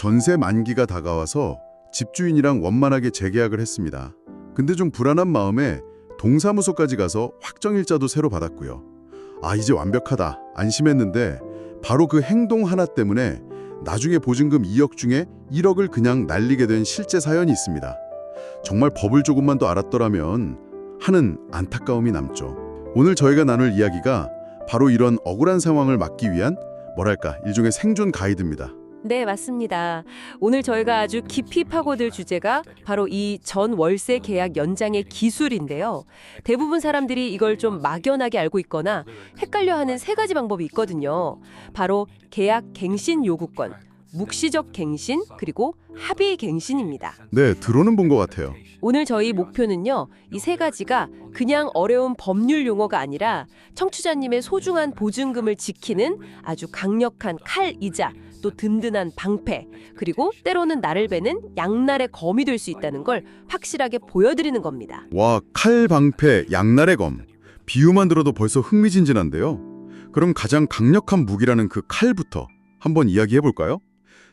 전세 만기가 다가와서 집주인이랑 원만하게 재계약을 했습니다. 근데 좀 불안한 마음에 동사무소까지 가서 확정일자도 새로 받았고요. 아, 이제 완벽하다 안심했는데 바로 그 행동 하나 때문에 나중에 보증금 2억 중에 1억을 그냥 날리게 된 실제 사연이 있습니다. 정말 법을 조금만 더 알았더라면 하는 안타까움이 남죠. 오늘 저희가 나눌 이야기가 바로 이런 억울한 상황을 막기 위한 뭐랄까 일종의 생존 가이드입니다. 네, 맞습니다. 오늘 저희가 아주 깊이 파고들 주제가 바로 이 전 월세 계약 연장의 기술인데요. 대부분 사람들이 이걸 좀 막연하게 알고 있거나 헷갈려하는 세 가지 방법이 있거든요. 바로 계약 갱신 요구권, 묵시적 갱신, 그리고 합의 갱신입니다. 네, 들어는 본 것 같아요. 오늘 저희 목표는요, 이 세 가지가 그냥 어려운 법률 용어가 아니라 청취자님의 소중한 보증금을 지키는 아주 강력한 칼이자 또 든든한 방패, 그리고 때로는 나를 베는 양날의 검이 될 수 있다는 걸 확실하게 보여드리는 겁니다. 와, 칼, 방패, 양날의 검. 비유만 들어도 벌써 흥미진진한데요. 그럼 가장 강력한 무기라는 그 칼부터 한번 이야기해 볼까요?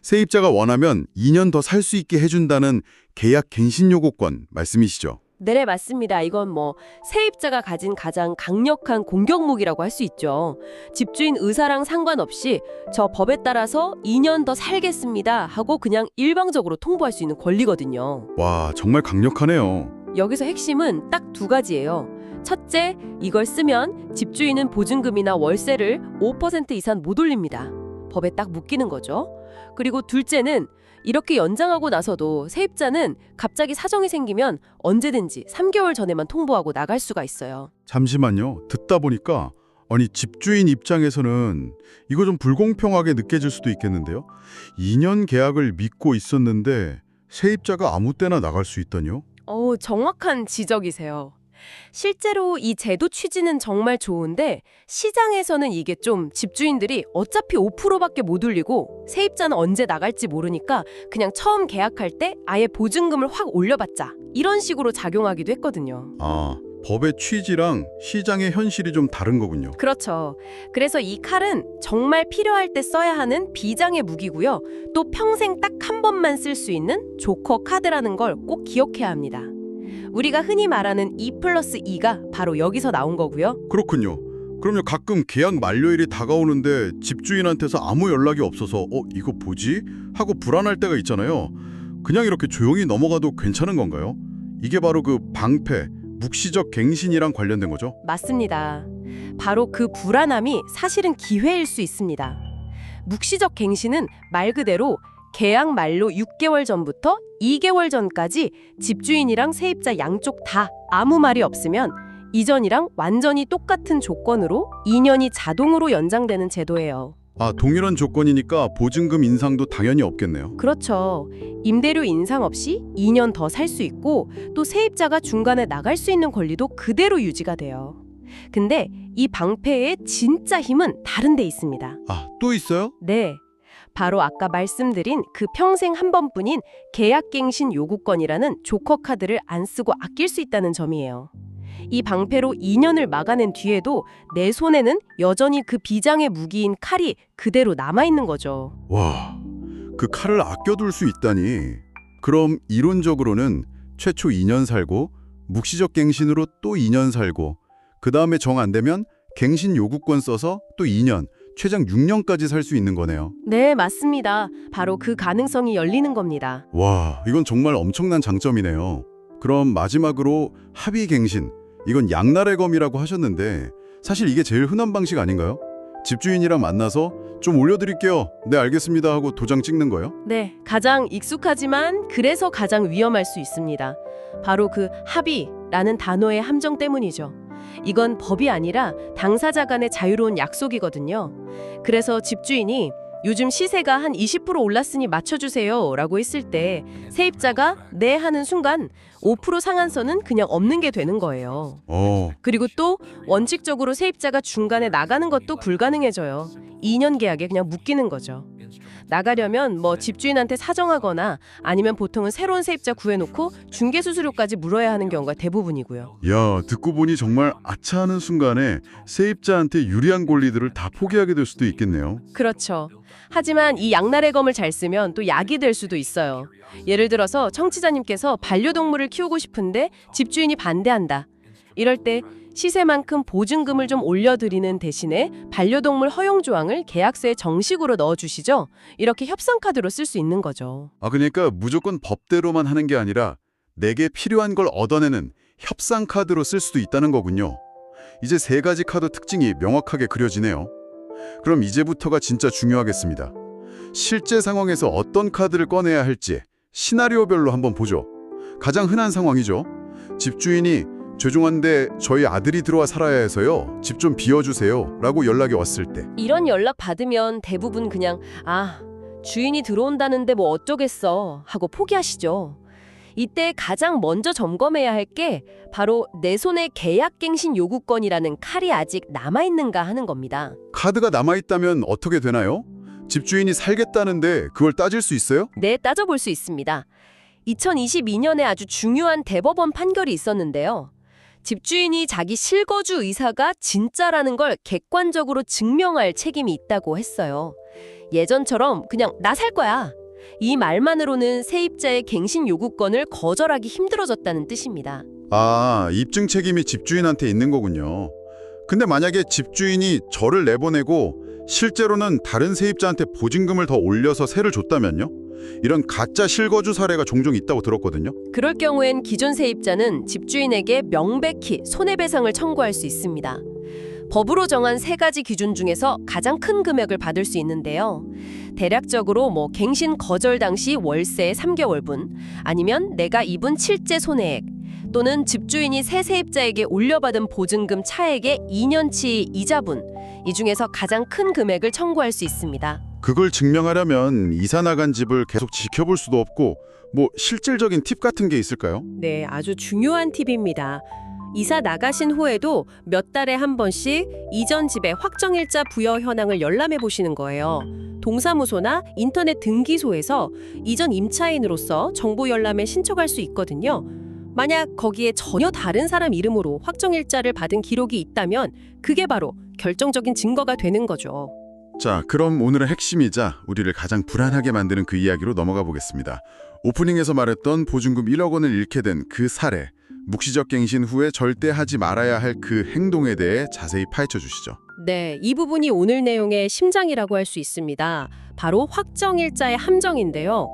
세입자가 원하면 2년 더 살 수 있게 해준다는 계약 갱신 요구권 말씀이시죠? 네, 맞습니다. 이건 뭐 세입자가 가진 가장 강력한 공격 무기라고 할 수 있죠. 집주인 의사랑 상관없이 저 법에 따라서 2년 더 살겠습니다 하고 그냥 일방적으로 통보할 수 있는 권리거든요. 와, 정말 강력하네요. 여기서 핵심은 딱 두 가지예요. 첫째, 이걸 쓰면 집주인은 보증금이나 월세를 5% 이상 못 올립니다. 법에 딱 묶이는 거죠. 그리고 둘째는 이렇게 연장하고 나서도 세입자는 갑자기 사정이 생기면 언제든지 3개월 전에만 통보하고 나갈 수가 있어요. 잠시만요. 듣다 보니까 아니 집주인 입장에서는 이거 좀 불공평하게 느껴질 수도 있겠는데요. 2년 계약을 믿고 있었는데 세입자가 아무 때나 나갈 수 있다뇨? 정확한 지적이세요. 실제로 이 제도 취지는 정말 좋은데 시장에서는 이게 좀 집주인들이 어차피 5%밖에 못 올리고 세입자는 언제 나갈지 모르니까 그냥 처음 계약할 때 아예 보증금을 확 올려봤자 이런 식으로 작용하기도 했거든요. 아, 법의 취지랑 시장의 현실이 좀 다른 거군요. 그렇죠. 그래서 이 칼은 정말 필요할 때 써야 하는 비장의 무기고요. 또 평생 딱 한 번만 쓸 수 있는 조커 카드라는 걸 꼭 기억해야 합니다. 우리가 흔히 말하는 2+2가 바로 여기서 나온 거고요. 그렇군요. 그럼요, 가끔 계약 만료일이 다가오는데 집주인한테서 아무 연락이 없어서 이거 뭐지? 하고 불안할 때가 있잖아요. 그냥 이렇게 조용히 넘어가도 괜찮은 건가요? 이게 바로 그 방패, 묵시적 갱신이랑 관련된 거죠? 맞습니다. 바로 그 불안함이 사실은 기회일 수 있습니다. 묵시적 갱신은 말 그대로 계약 만료 6개월 전부터 2개월 전까지 집주인이랑 세입자 양쪽 다 아무 말이 없으면 이전이랑 완전히 똑같은 조건으로 2년이 자동으로 연장되는 제도예요. 아, 동일한 조건이니까 보증금 인상도 당연히 없겠네요. 그렇죠. 임대료 인상 없이 2년 더 살 수 있고 또 세입자가 중간에 나갈 수 있는 권리도 그대로 유지가 돼요. 근데 이 방패의 진짜 힘은 다른 데 있습니다. 아, 또 있어요? 네. 바로 아까 말씀드린 그 평생 한 번뿐인 계약갱신 요구권이라는 조커 카드를 안 쓰고 아낄 수 있다는 점이에요. 이 방패로 2년을 막아낸 뒤에도 내 손에는 여전히 그 비장의 무기인 칼이 그대로 남아있는 거죠. 와, 그 칼을 아껴둘 수 있다니. 그럼 이론적으로는 최초 2년 살고 묵시적 갱신으로 또 2년 살고 그 다음에 정 안 되면 갱신 요구권 써서 또 2년, 최장 6년까지 살 수 있는 거네요. 네, 맞습니다. 바로 그 가능성이 열리는 겁니다. 와, 이건 정말 엄청난 장점이네요. 그럼 마지막으로 합의갱신, 이건 양날의 검이라고 하셨는데 사실 이게 제일 흔한 방식 아닌가요? 집주인이랑 만나서 좀 올려드릴게요. 네, 알겠습니다 하고 도장 찍는 거요? 네, 가장 익숙하지만 그래서 가장 위험할 수 있습니다. 바로 그 합의라는 단어의 함정 때문이죠. 이건 법이 아니라 당사자 간의 자유로운 약속이거든요. 그래서 집주인이 요즘 시세가 한 20% 올랐으니 맞춰주세요 라고 했을 때 세입자가 네 하는 순간 5% 상한선은 그냥 없는 게 되는 거예요. 그리고 또 원칙적으로 세입자가 중간에 나가는 것도 불가능해져요. 2년 계약에 그냥 묶이는 거죠. 나가려면 뭐 집주인한테 사정하거나 아니면 보통은 새로운 세입자 구해놓고 중개수수료까지 물어야 하는 경우가 대부분이고요. 야, 듣고 보니 정말 아차하는 순간에 세입자한테 유리한 권리들을 다 포기하게 될 수도 있겠네요. 그렇죠. 하지만 이 양날의 검을 잘 쓰면 또 약이 될 수도 있어요. 예를 들어서 청취자님께서 반려동물을 키우고 싶은데 집주인이 반대한다. 이럴 때 시세만큼 보증금을 좀 올려드리는 대신에 반려동물 허용 조항을 계약서에 정식으로 넣어주시죠. 이렇게 협상카드로 쓸 수 있는 거죠. 그러니까 무조건 법대로만 하는 게 아니라 내게 필요한 걸 얻어내는 협상 카드로 쓸 수도 있다는 거군요. 이제 세 가지 카드 특징이 명확하게 그려지네요. 그럼 이제부터가 진짜 중요하겠습니다. 실제 상황에서 어떤 카드를 꺼내야 할지 시나리오별로 한번 보죠. 가장 흔한 상황이죠. 집주인이 죄송한데 저희 아들이 들어와 살아야 해서요. 집 좀 비워주세요. 라고 연락이 왔을 때. 이런 연락 받으면 대부분 그냥 주인이 들어온다는데 뭐 어쩌겠어 하고 포기하시죠. 이때 가장 먼저 점검해야 할 게 바로 내 손에 계약갱신 요구권이라는 칼이 아직 남아있는가 하는 겁니다. 카드가 남아있다면 어떻게 되나요? 집주인이 살겠다는데 그걸 따질 수 있어요? 네, 따져볼 수 있습니다. 2022년에 아주 중요한 대법원 판결이 있었는데요. 집주인이 자기 실거주 의사가 진짜라는 걸 객관적으로 증명할 책임이 있다고 했어요. 예전처럼 그냥 나 살 거야. 이 말만으로는 세입자의 갱신 요구권을 거절하기 힘들어졌다는 뜻입니다. 입증 책임이 집주인한테 있는 거군요. 근데 만약에 집주인이 저를 내보내고 실제로는 다른 세입자한테 보증금을 더 올려서 세를 줬다면요? 이런 가짜 실거주 사례가 종종 있다고 들었거든요. 그럴 경우엔 기존 세입자는 집주인에게 명백히 손해배상을 청구할 수 있습니다. 법으로 정한 세 가지 기준 중에서 가장 큰 금액을 받을 수 있는데요. 대략적으로 갱신 거절 당시 월세의 3개월분, 아니면 내가 입은 실제 손해액, 또는 집주인이 새 세입자에게 올려받은 보증금 차액의 2년치 이자분, 이 중에서 가장 큰 금액을 청구할 수 있습니다. 그걸 증명하려면 이사 나간 집을 계속 지켜볼 수도 없고 실질적인 팁 같은 게 있을까요? 네, 아주 중요한 팁입니다. 이사 나가신 후에도 몇 달에 한 번씩 이전 집의 확정일자 부여 현황을 열람해 보시는 거예요. 동사무소나 인터넷 등기소에서 이전 임차인으로서 정보 열람에 신청할 수 있거든요. 만약 거기에 전혀 다른 사람 이름으로 확정일자를 받은 기록이 있다면 그게 바로 결정적인 증거가 되는 거죠. 자, 그럼 오늘의 핵심이자 우리를 가장 불안하게 만드는 그 이야기로 넘어가 보겠습니다. 오프닝에서 말했던 보증금 1억 원을 잃게 된 그 사례, 묵시적 갱신 후에 절대 하지 말아야 할 그 행동에 대해 자세히 파헤쳐 주시죠. 네, 이 부분이 오늘 내용의 심장이라고 할 수 있습니다. 바로 확정일자의 함정인데요.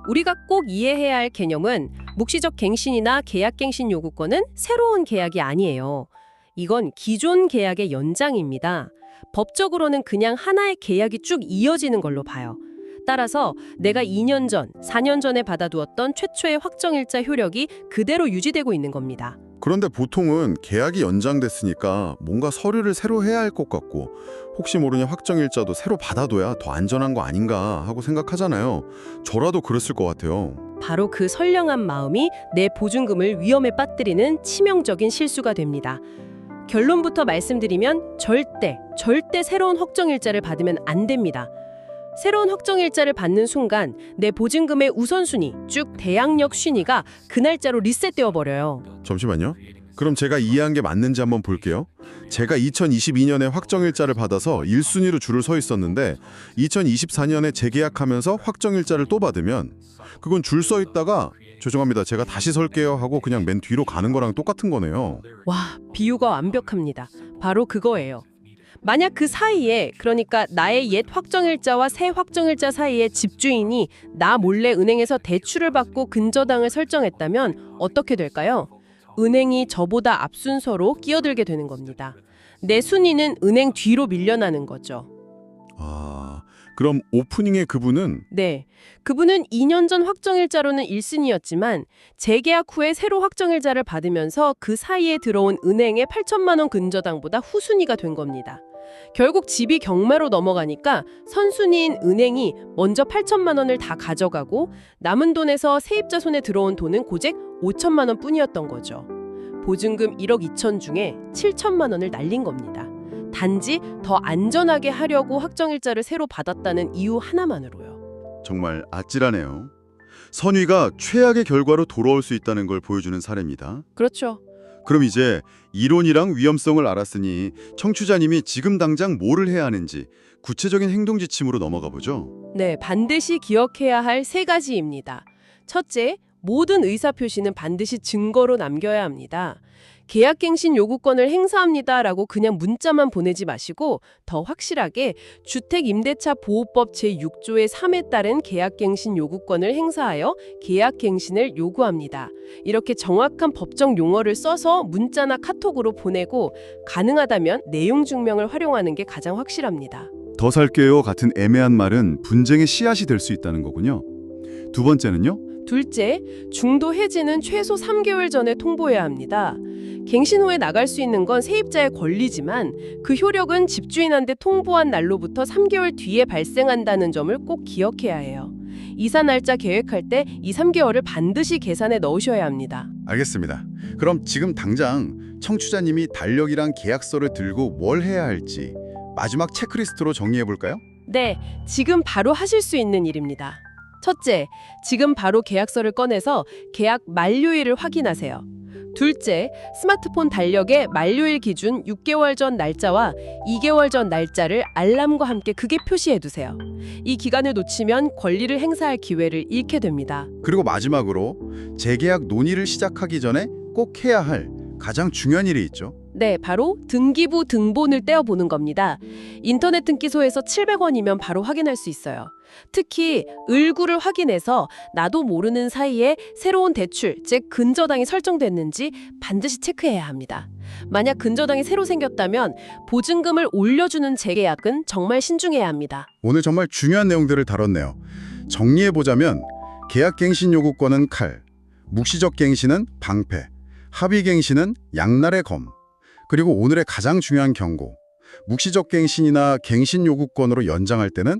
우리가 꼭 이해해야 할 개념은 묵시적 갱신이나 계약갱신 요구권은 새로운 계약이 아니에요. 이건 기존 계약의 연장입니다. 법적으로는 그냥 하나의 계약이 쭉 이어지는 걸로 봐요. 따라서 내가 2년 전, 4년 전에 받아두었던 최초의 확정일자 효력이 그대로 유지되고 있는 겁니다. 그런데 보통은 계약이 연장됐으니까 뭔가 서류를 새로 해야 할 것 같고 혹시 모르니 확정일자도 새로 받아둬야 더 안전한 거 아닌가 하고 생각하잖아요. 저라도 그랬을 것 같아요. 바로 그 선량한 마음이 내 보증금을 위험에 빠뜨리는 치명적인 실수가 됩니다. 결론부터 말씀드리면 절대 새로운 확정일자를 받으면 안 됩니다. 새로운 확정일자를 받는 순간 내 보증금의 우선순위, 쭉 대항력 순위가 그 날짜로 리셋되어 버려요. 잠시만요. 그럼 제가 이해한 게 맞는지 한번 볼게요. 제가 2022년에 확정일자를 받아서 1순위로 줄을 서 있었는데 2024년에 재계약하면서 확정일자를 또 받으면 그건 줄 서 있다가 죄송합니다. 제가 다시 설게요 하고 그냥 맨 뒤로 가는 거랑 똑같은 거네요. 와, 비유가 완벽합니다. 바로 그거예요. 만약 그 사이에, 그러니까 나의 옛 확정일자와 새 확정일자 사이에 집주인이 나 몰래 은행에서 대출을 받고 근저당을 설정했다면 어떻게 될까요? 은행이 저보다 앞순서로 끼어들게 되는 겁니다. 내 순위는 은행 뒤로 밀려나는 거죠. 그럼 오프닝의 그분은? 네, 그분은 2년 전 확정일자로는 1순위였지만 재계약 후에 새로 확정일자를 받으면서 그 사이에 들어온 은행의 8천만 원 근저당보다 후순위가 된 겁니다. 결국 집이 경매로 넘어가니까 선순위인 은행이 먼저 8천만 원을 다 가져가고 남은 돈에서 세입자 손에 들어온 돈은 고작 5천만 원 뿐이었던 거죠. 보증금 1억 2천 중에 7천만 원을 날린 겁니다. 단지 더 안전하게 하려고 확정일자를 새로 받았다는 이유 하나만으로요. 정말 아찔하네요. 선의가 최악의 결과로 돌아올 수 있다는 걸 보여주는 사례입니다. 그렇죠. 그럼 이제 이론이랑 위험성을 알았으니 청취자님이 지금 당장 뭐를 해야 하는지 구체적인 행동 지침으로 넘어가 보죠. 네, 반드시 기억해야 할 세 가지입니다. 첫째, 모든 의사표시는 반드시 증거로 남겨야 합니다. 계약갱신 요구권을 행사합니다라고 그냥 문자만 보내지 마시고 더 확실하게 주택임대차보호법 제6조의 3에 따른 계약갱신 요구권을 행사하여 계약갱신을 요구합니다. 이렇게 정확한 법적 용어를 써서 문자나 카톡으로 보내고 가능하다면 내용 증명을 활용하는 게 가장 확실합니다. 더 살게요 같은 애매한 말은 분쟁의 씨앗이 될 수 있다는 거군요. 두 번째는요? 둘째, 중도 해지는 최소 3개월 전에 통보해야 합니다. 갱신 후에 나갈 수 있는 건 세입자의 권리지만 그 효력은 집주인한테 통보한 날로부터 3개월 뒤에 발생한다는 점을 꼭 기억해야 해요. 이사 날짜 계획할 때 이 3개월을 반드시 계산에 넣으셔야 합니다. 알겠습니다. 그럼 지금 당장 청취자님이 달력이랑 계약서를 들고 뭘 해야 할지 마지막 체크리스트로 정리해 볼까요? 네, 지금 바로 하실 수 있는 일입니다. 첫째, 지금 바로 계약서를 꺼내서 계약 만료일을 확인하세요. 둘째, 스마트폰 달력에 만료일 기준 6개월 전 날짜와 2개월 전 날짜를 알람과 함께 크게 표시해두세요. 이 기간을 놓치면 권리를 행사할 기회를 잃게 됩니다. 그리고 마지막으로 재계약 논의를 시작하기 전에 꼭 해야 할 가장 중요한 일이 있죠. 네, 바로 등기부 등본을 떼어보는 겁니다. 인터넷 등기소에서 700원이면 바로 확인할 수 있어요. 특히 을구를 확인해서 나도 모르는 사이에 새로운 대출, 즉 근저당이 설정됐는지 반드시 체크해야 합니다. 만약 근저당이 새로 생겼다면 보증금을 올려주는 재계약은 정말 신중해야 합니다. 오늘 정말 중요한 내용들을 다뤘네요. 정리해보자면 계약갱신 요구권은 칼, 묵시적 갱신은 방패, 합의갱신은 양날의 검, 그리고 오늘의 가장 중요한 경고, 묵시적 갱신이나 갱신 요구권으로 연장할 때는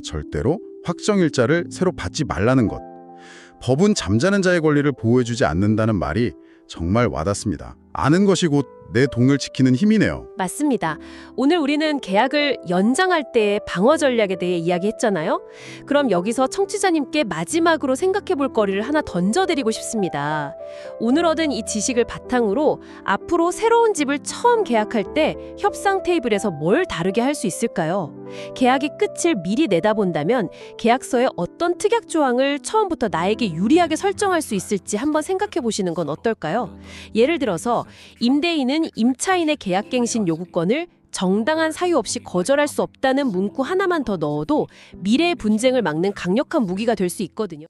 절대로 확정일자를 새로 받지 말라는 것. 법은 잠자는 자의 권리를 보호해주지 않는다는 말이 정말 와닿습니다. 아는 것이 곧 내 동을 지키는 힘이네요. 맞습니다. 오늘 우리는 계약을 연장할 때의 방어 전략에 대해 이야기했잖아요. 그럼 여기서 청취자님께 마지막으로 생각해 볼 거리를 하나 던져드리고 싶습니다. 오늘 얻은 이 지식을 바탕으로 앞으로 새로운 집을 처음 계약할 때 협상 테이블에서 뭘 다르게 할 수 있을까요? 계약의 끝을 미리 내다본다면 계약서에 어떤 특약 조항을 처음부터 나에게 유리하게 설정할 수 있을지 한번 생각해 보시는 건 어떨까요? 예를 들어서 임대인은 임차인의 계약갱신 요구권을 정당한 사유 없이 거절할 수 없다는 문구 하나만 더 넣어도 미래의 분쟁을 막는 강력한 무기가 될 수 있거든요.